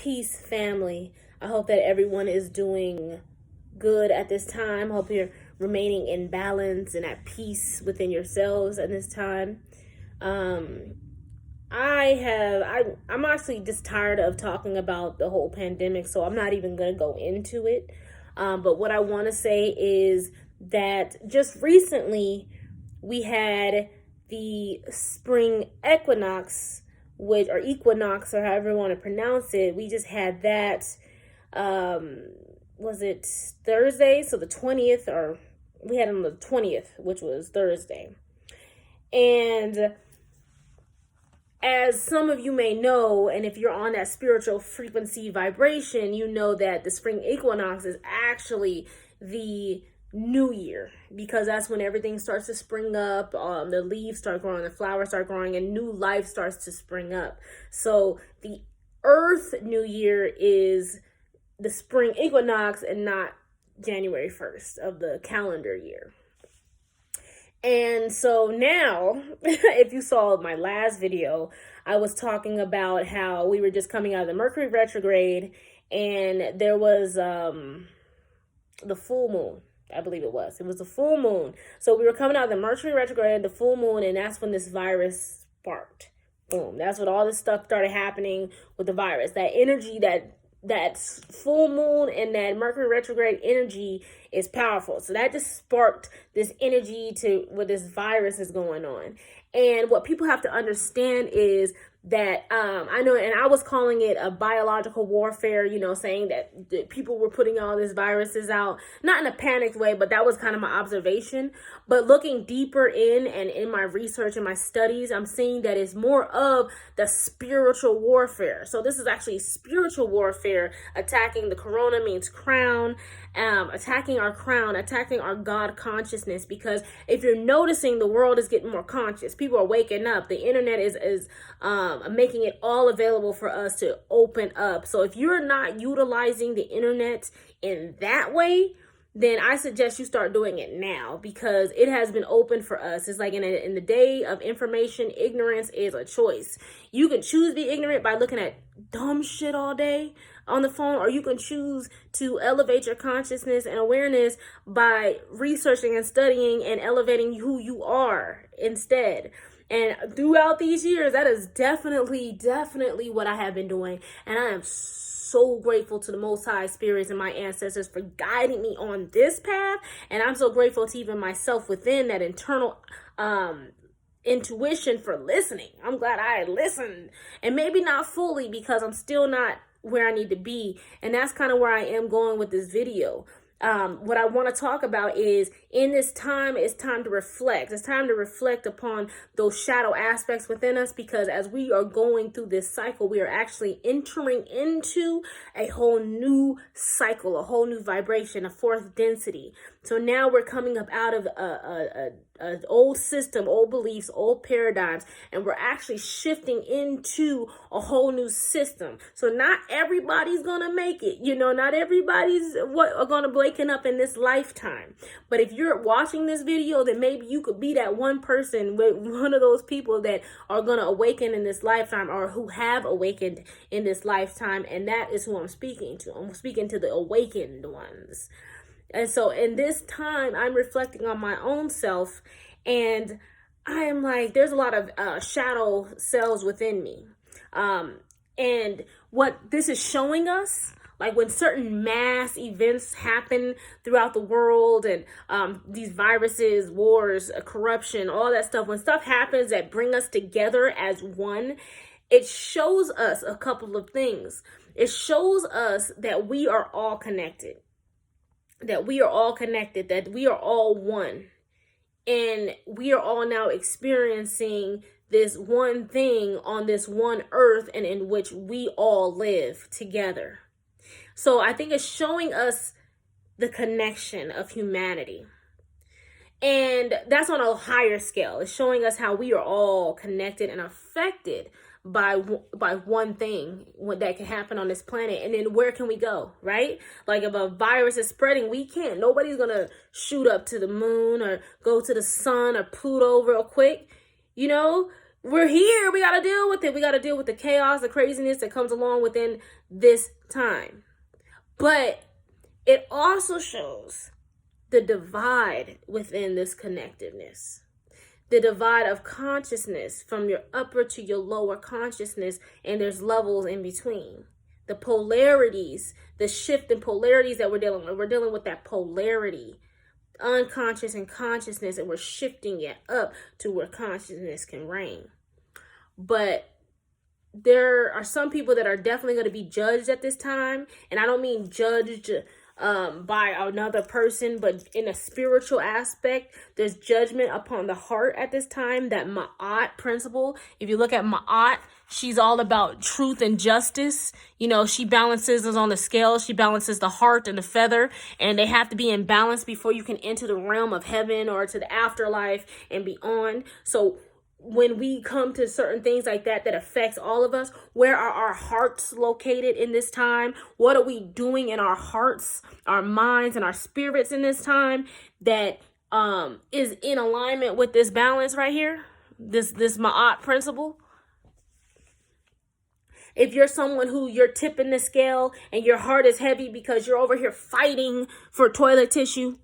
Peace, family. I hope that everyone is doing good at this time. Hope you're remaining in balance and at peace within yourselves at this time. Um, I'm actually just tired of talking about the whole pandemic, so I'm not even going to go into it. But what I want to say is that just recently we had the spring equinox, or however you want to pronounce it. We just had that. Was it Thursday? So the 20th, or we had it on the 20th, which was Thursday. And as some of you may know, and if you're on that spiritual frequency vibration, you know that the spring equinox is actually the new year, because that's when everything starts to spring up. The leaves start growing, the flowers start growing, and new life starts to spring up. So the earth new year is the spring equinox and not January 1st of the calendar year. And so now, if you saw my last video, I was talking about how we were just coming out of the Mercury retrograde, and there was the full moon. I believe it was the full moon. So we were coming out of the Mercury retrograde, the full moon, and that's when this virus sparked. Boom. That's when all this stuff started happening with the virus. That energy, that full moon and that Mercury retrograde energy is powerful. So that just sparked this energy to what this virus is going on. And what people have to understand is that I know, and I was calling it a biological warfare, saying that people were putting all these viruses out, not in a panicked way, but that was kind of my observation. But looking deeper in my research and my studies, I'm seeing that it's more of the spiritual warfare. So this is actually spiritual warfare, attacking the corona means crown, attacking our crown, attacking our God consciousness. Because if you're noticing, the world is getting more conscious. People are waking up. The internet is making it all available for us to open up. So if you're not utilizing the internet in that way, then I suggest you start doing it now, because it has been open for us. It's like in the day of information, ignorance is a choice. You can choose to be ignorant by looking at dumb shit all day on the phone, or you can choose to elevate your consciousness and awareness by researching and studying and elevating who you are instead. And throughout these years, that is definitely what I have been doing. And I am so grateful to the Most High spirits and my ancestors for guiding me on this path. And I'm so grateful to even myself within that internal intuition for listening. I'm glad I listened, and maybe not fully, because I'm still not where I need to be. And that's kind of where I am going with this video. What I want to talk about is, in this time, it's time to reflect. It's time to reflect upon those shadow aspects within us, because as we are going through this cycle, we are actually entering into a whole new cycle, a whole new vibration, a fourth density. So now we're coming up out of an old system, old beliefs, old paradigms, and we're actually shifting into a whole new system. So not everybody's gonna make it, not everybody's gonna waken up in this lifetime. But if you're watching this video, then maybe you could be that one person, with one of those people that are gonna awaken in this lifetime, or who have awakened in this lifetime. And that is who I'm speaking to. I'm speaking to the awakened ones. And so in this time, I'm reflecting on my own self, and I am like, there's a lot of shadow cells within me. And what this is showing us, like when certain mass events happen throughout the world, and these viruses, wars, corruption, all that stuff, when stuff happens that bring us together as one, it shows us a couple of things. It shows us that we are all connected. That we are all connected, that we are all one. And we are all now experiencing this one thing on this one earth, and in which we all live together. So I think it's showing us the connection of humanity. And that's on a higher scale. It's showing us how we are all connected and affected by one thing that can happen on this planet. And then where can we go, right? Like if a virus is spreading, nobody's gonna shoot up to the moon or go to the sun or Pluto real quick. we're here. We got to deal with it. We got to deal with the chaos, the craziness that comes along within this time. But it also shows the divide within this connectiveness, the divide of consciousness from your upper to your lower consciousness, and there's levels in between. The polarities, the shift in polarities that we're dealing with. We're dealing with that polarity, unconscious and consciousness, and we're shifting it up to where consciousness can reign. But there are some people that are definitely going to be judged at this time, and I don't mean judged by another person, but in a spiritual aspect, there's judgment upon the heart at this time. That Ma'at principle, if you look at Ma'at, she's all about truth and justice. You know, she balances us on the scale. She balances the heart and the feather, and they have to be in balance before you can enter the realm of heaven or to the afterlife and beyond. So when we come to certain things like that affects all of us, where are our hearts located in this time? What are we doing in our hearts, our minds, and our spirits in this time that is in alignment with this balance right here, this Ma'at principle? If you're someone who you're tipping the scale and your heart is heavy because you're over here fighting for toilet tissue,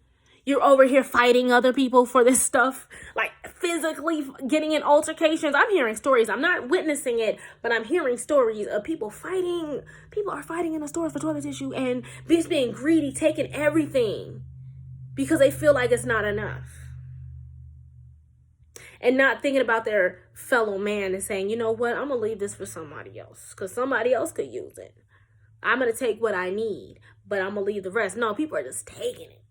you're over here fighting other people for this stuff, like physically getting in altercations. I'm hearing stories. I'm not witnessing it, but I'm hearing stories of people fighting. People are fighting in the store for toilet tissue and just being greedy, taking everything because they feel like it's not enough. And not thinking about their fellow man and saying, you know what, I'm going to leave this for somebody else because somebody else could use it. I'm going to take what I need, but I'm going to leave the rest. No, people are just taking it.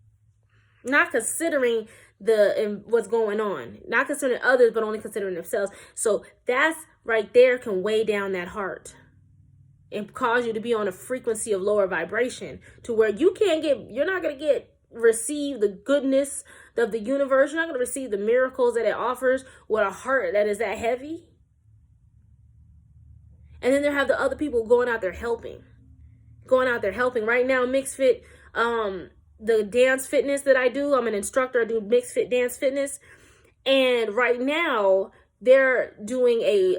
Not considering what's going on, not considering others, but only considering themselves. So that's right there can weigh down that heart and cause you to be on a frequency of lower vibration to where you're not going to receive the goodness of the universe. You're not going to receive the miracles that it offers with a heart that is that heavy. And then there have the other people going out there helping. Right now, Mixed Fit, the dance fitness that I do, I'm an instructor. I do mixed fit dance fitness. And right now they're doing a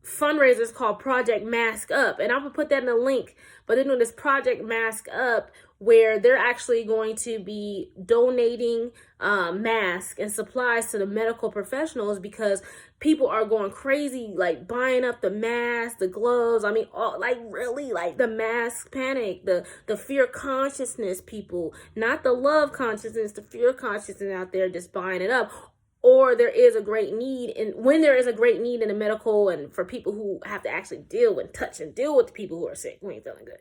fundraiser. It's called Project Mask Up. And I'm going to put that in the link. But they're doing this Project Mask Up where they're actually going to be donating masks and supplies to the medical professionals because people are going crazy, like buying up the masks, the gloves. I mean, really like the mask panic, the fear consciousness people, not the love consciousness, the fear consciousness out there just buying it up. Or there is a great need, and when there is a great need in the medical and for people who have to actually deal with the people who are sick, who ain't feeling good.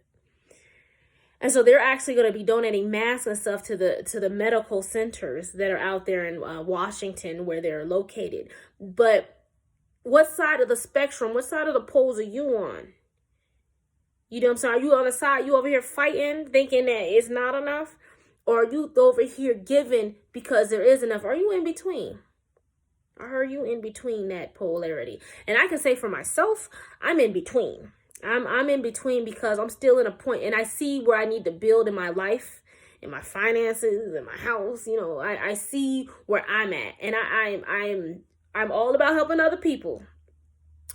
And so they're actually going to be donating masks and stuff to the medical centers that are out there in Washington where they're located. But what side of the spectrum, what side of the poles are you on? You know what I'm saying? Are you on the side, you over here fighting, thinking that it's not enough? Or are you over here giving because there is enough? Are you in between? Are you in between that polarity? And I can say for myself, I'm in between. I'm in between because I'm still in a point and I see where I need to build in my life, in my finances, in my house. You know, I see where I'm at, and I'm all about helping other people,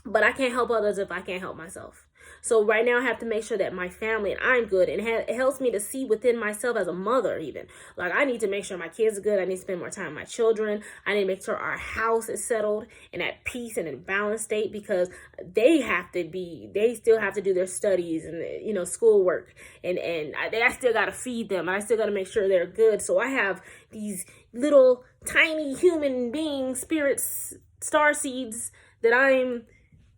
but I can't help others if I can't help myself. So right now I have to make sure that my family and I'm good, and it helps me to see within myself as a mother even. Like I need to make sure my kids are good. I need to spend more time with my children. I need to make sure our house is settled and at peace and in balanced state because they still have to do their studies and, you know, schoolwork. And I still got to feed them. And I still got to make sure they're good. So I have these little tiny human being spirits, star seeds that I'm,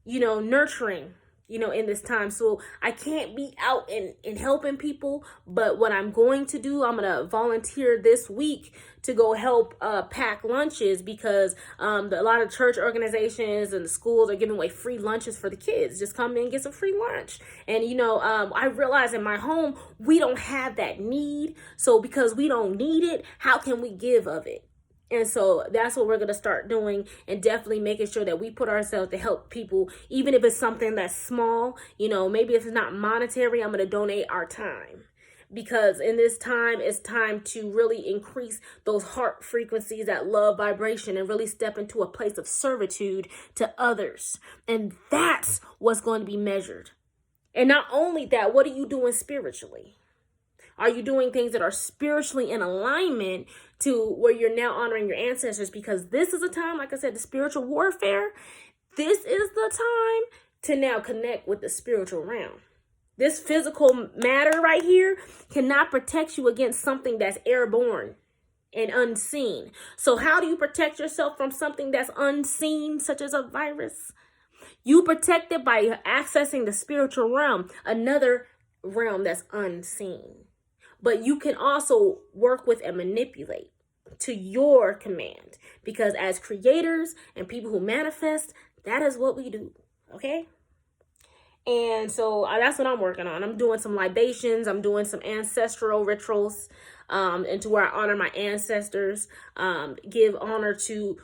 you know, nurturing, you know, in this time. So I can't be out and helping people, but what I'm going to do, I'm going to volunteer this week to go help pack lunches because a lot of church organizations and the schools are giving away free lunches for the kids. Just come in and get some free lunch. And, you know, I realize in my home, we don't have that need. So because we don't need it, how can we give of it? And so that's what we're going to start doing, and definitely making sure that we put ourselves to help people, even if it's something that's small. You know, maybe if it's not monetary, I'm going to donate our time. because in this time, it's time to really increase those heart frequencies, that love vibration, and really step into a place of servitude to others. And that's what's going to be measured. And not only that, what are you doing spiritually? Are you doing things that are spiritually in alignment to where you're now honoring your ancestors? Because this is a time, like I said, the spiritual warfare. This is the time to now connect with the spiritual realm. This physical matter right here cannot protect you against something that's airborne and unseen. So how do you protect yourself from something that's unseen, such as a virus? You protect it by accessing the spiritual realm, another realm that's unseen. But you can also work with and manipulate to your command, because as creators and people who manifest, that is what we do. Okay? And so that's what I'm working on. I'm doing some libations. I'm doing some ancestral rituals, and to where I honor my ancestors, give honor to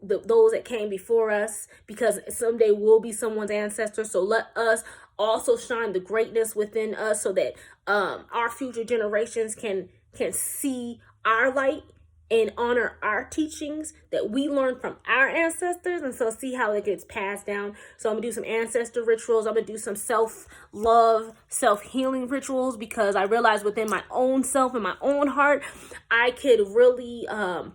those that came before us, because someday we'll be someone's ancestor. So let us also shine the greatness within us, so that our future generations can see our light and honor our teachings that we learned from our ancestors. And so see how it gets passed down. So I'm gonna do some ancestor rituals. I'm gonna do some self-love, self-healing rituals, because I realized within my own self and my own heart, I could really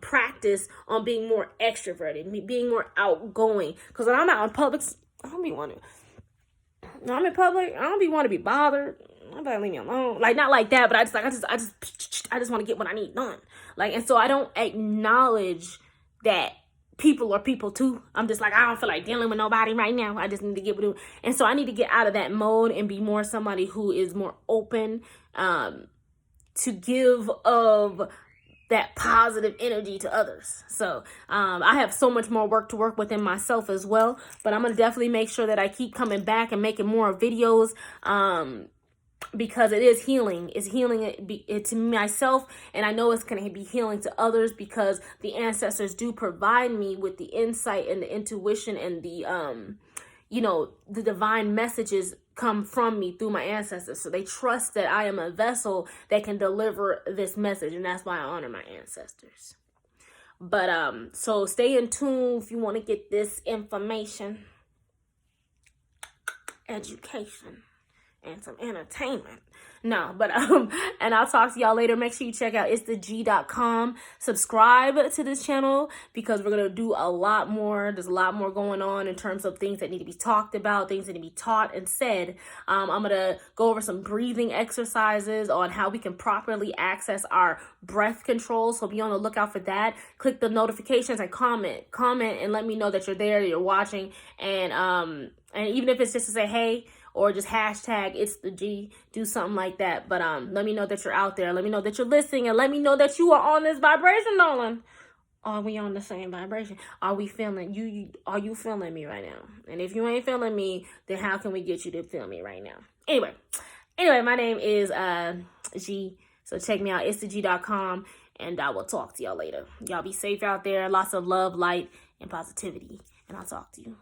practice on being more extroverted, being more outgoing. Because when I'm out in public, I don't be wanting. When I'm in public, I don't be want to be bothered. Nobody leave me alone. Like, not like that, but I just want to get what I need done. Like, and so I don't acknowledge that people are people too. I'm just like, I don't feel like dealing with nobody right now. I just need to get what I do. And so I need to get out of that mode and be more somebody who is more open to give of that positive energy to others. So I have so much more work to work within myself as well. But I'm going to definitely make sure that I keep coming back and making more videos, because it is healing. It's healing it to myself, and I know it's going to be healing to others, because the ancestors do provide me with the insight and the intuition and the the divine messages come from me through my ancestors. So they trust that I am a vessel that can deliver this message, and that's why I honor my ancestors. But so stay in tune if you want to get this information, education, and some entertainment. No, but and I'll talk to y'all later. Make sure you check out ItsTheG.com. Subscribe to this channel, because we're gonna do a lot more. There's a lot more going on in terms of things that need to be talked about, things that need to be taught and said. I'm gonna go over some breathing exercises on how we can properly access our breath control. So be on the lookout for that. Click the notifications and comment, and let me know that you're there, that you're watching, and even if it's just to say hey, or just hashtag ItsTheG, do something like that. But let me know that you're out there. Let me know that you're listening, and let me know that you are on this vibration, Nolan. Are we on the same vibration? Are we feeling you? Are you feeling me right now? And if you ain't feeling me, then how can we get you to feel me right now? Anyway, my name is G. So check me out, ItsTheG.com, and I will talk to y'all later. Y'all be safe out there. Lots of love, light, and positivity. And I'll talk to you.